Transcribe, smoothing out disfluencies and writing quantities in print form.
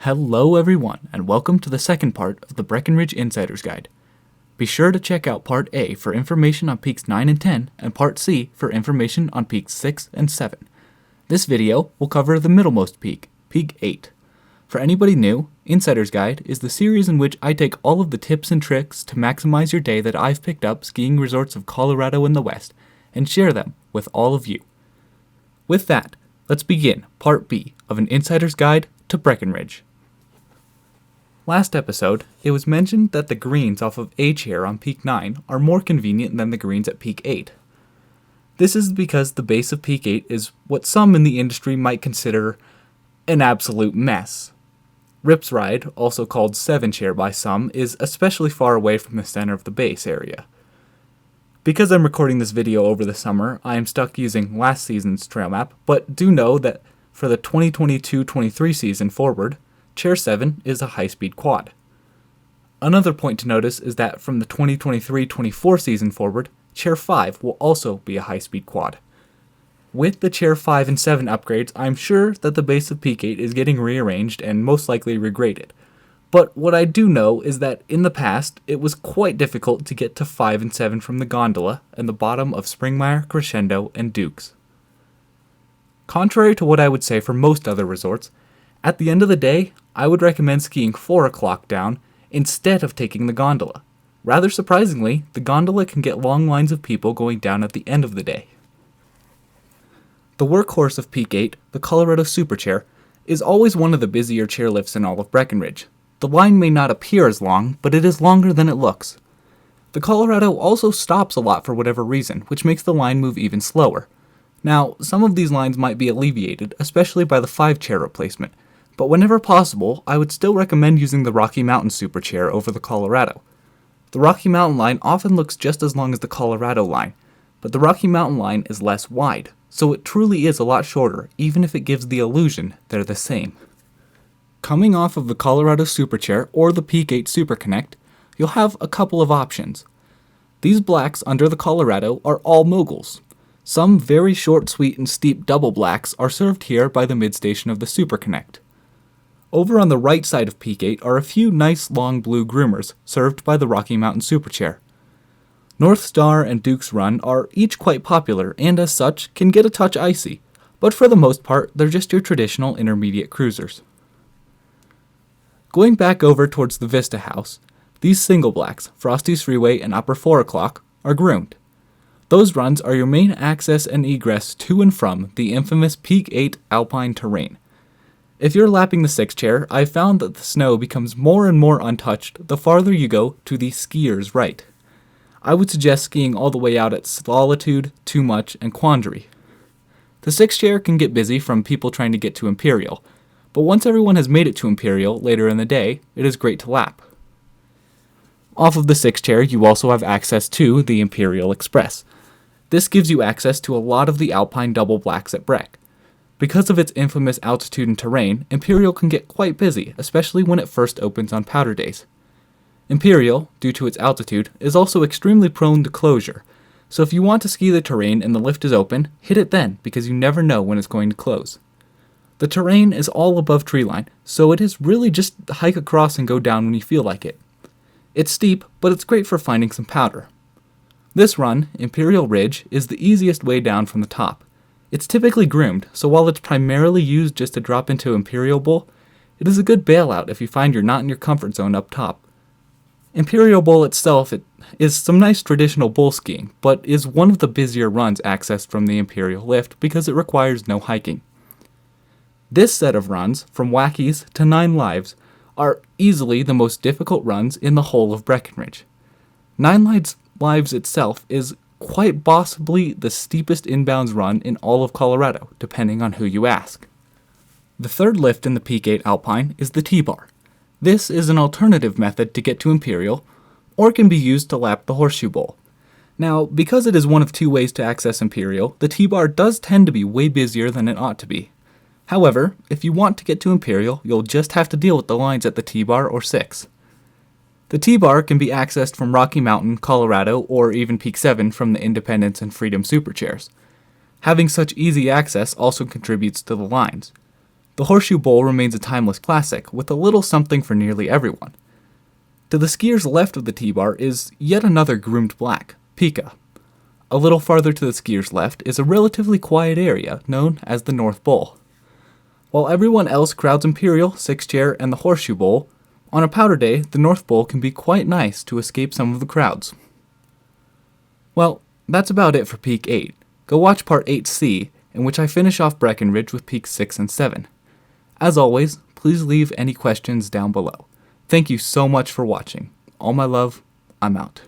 Hello everyone, and welcome to the second part of the Breckenridge Insider's Guide. Be sure to check out Part A for information on Peaks 9 and 10, and Part C for information on Peaks 6 and 7. This video will cover the middlemost peak, Peak 8. For anybody new, Insider's Guide is the series in which I take all of the tips and tricks to maximize your day that I've picked up skiing resorts of Colorado and the West, and share them with all of you. With that, let's begin Part B of an Insider's Guide to Breckenridge. Last episode, it was mentioned that the greens off of A-Chair on Peak 9 are more convenient than the greens at Peak 8. This is because the base of Peak 8 is what some in the industry might consider an absolute mess. Rips Ride, also called 7-Chair by some, is especially far away from the center of the base area. Because I'm recording this video over the summer, I am stuck using last season's trail map, but do know that for the 2022-23 season forward, Chair 7 is a high-speed quad. Another point to notice is that from the 2023-24 season forward, Chair 5 will also be a high-speed quad. With the Chair 5 and 7 upgrades, I'm sure that the base of Peak 8 is getting rearranged and most likely regraded. But what I do know is that in the past, it was quite difficult to get to 5 and 7 from the gondola and the bottom of Springmire, Crescendo, and Dukes. Contrary to what I would say for most other resorts, at the end of the day, I would recommend skiing 4 o'clock down instead of taking the gondola. Rather surprisingly, the gondola can get long lines of people going down at the end of the day. The workhorse of Peak 8, the Colorado Superchair, is always one of the busier chairlifts in all of Breckenridge. The line may not appear as long, but it is longer than it looks. The Colorado also stops a lot for whatever reason, which makes the line move even slower. Now, some of these lines might be alleviated, especially by the 5-chair replacement, but whenever possible, I would still recommend using the Rocky Mountain Superchair over the Colorado. The Rocky Mountain line often looks just as long as the Colorado line, but the Rocky Mountain line is less wide, so it truly is a lot shorter, even if it gives the illusion they're the same. Coming off of the Colorado Superchair or the Peak 8 Super Connect, you'll have a couple of options. These blacks under the Colorado are all moguls. Some very short, sweet, and steep double blacks are served here by the midstation of the Super Connect. Over on the right side of Peak 8 are a few nice long blue groomers served by the Rocky Mountain Superchair. North Star and Duke's Run are each quite popular and as such can get a touch icy, but for the most part they're just your traditional intermediate cruisers. Going back over towards the Vista House, these single blacks, Frosty's Freeway and Upper 4 o'clock, are groomed. Those runs are your main access and egress to and from the infamous Peak 8 alpine terrain. If you're lapping the 6-chair, I've found that the snow becomes more and more untouched the farther you go to the skier's right. I would suggest skiing all the way out at Solitude, Too Much, and Quandary. The 6-chair can get busy from people trying to get to Imperial, but once everyone has made it to Imperial later in the day, it is great to lap. Off of the 6-chair, you also have access to the Imperial Express. This gives you access to a lot of the alpine double blacks at Breck. Because of its infamous altitude and terrain, Imperial can get quite busy, especially when it first opens on powder days. Imperial, due to its altitude, is also extremely prone to closure, so if you want to ski the terrain and the lift is open, hit it then, because you never know when it's going to close. The terrain is all above treeline, so it is really just hike across and go down when you feel like it. It's steep, but it's great for finding some powder. This run, Imperial Ridge, is the easiest way down from the top. It's typically groomed, so while it's primarily used just to drop into Imperial Bowl, it is a good bailout if you find you're not in your comfort zone up top. Imperial Bowl itself is some nice traditional bowl skiing, but is one of the busier runs accessed from the Imperial Lift because it requires no hiking. This set of runs, from Wackies to 9 Lives, are easily the most difficult runs in the whole of Breckenridge. 9 Lives itself is quite possibly the steepest inbounds run in all of Colorado, depending on who you ask. The third lift in the Peak 8 Alpine is the T-bar. This is an alternative method to get to Imperial, or can be used to lap the Horseshoe Bowl. Now, because it is one of 2 ways to access Imperial, the T-bar does tend to be way busier than it ought to be. However, if you want to get to Imperial, you'll just have to deal with the lines at the T-bar or 6. The T-bar can be accessed from Rocky Mountain, Colorado, or even Peak 7 from the Independence and Freedom Superchairs. Having such easy access also contributes to the lines. The Horseshoe Bowl remains a timeless classic, with a little something for nearly everyone. To the skiers left of the T-bar is yet another groomed black, Pika. A little farther to the skiers left is a relatively quiet area known as the North Bowl. While everyone else crowds Imperial, Six Chair, and the Horseshoe Bowl, on a powder day, the North Bowl can be quite nice to escape some of the crowds. Well, that's about it for Peak 8. Go watch Part 8C, in which I finish off Breckenridge with Peaks 6 and 7. As always, please leave any questions down below. Thank you so much for watching. All my love, I'm out.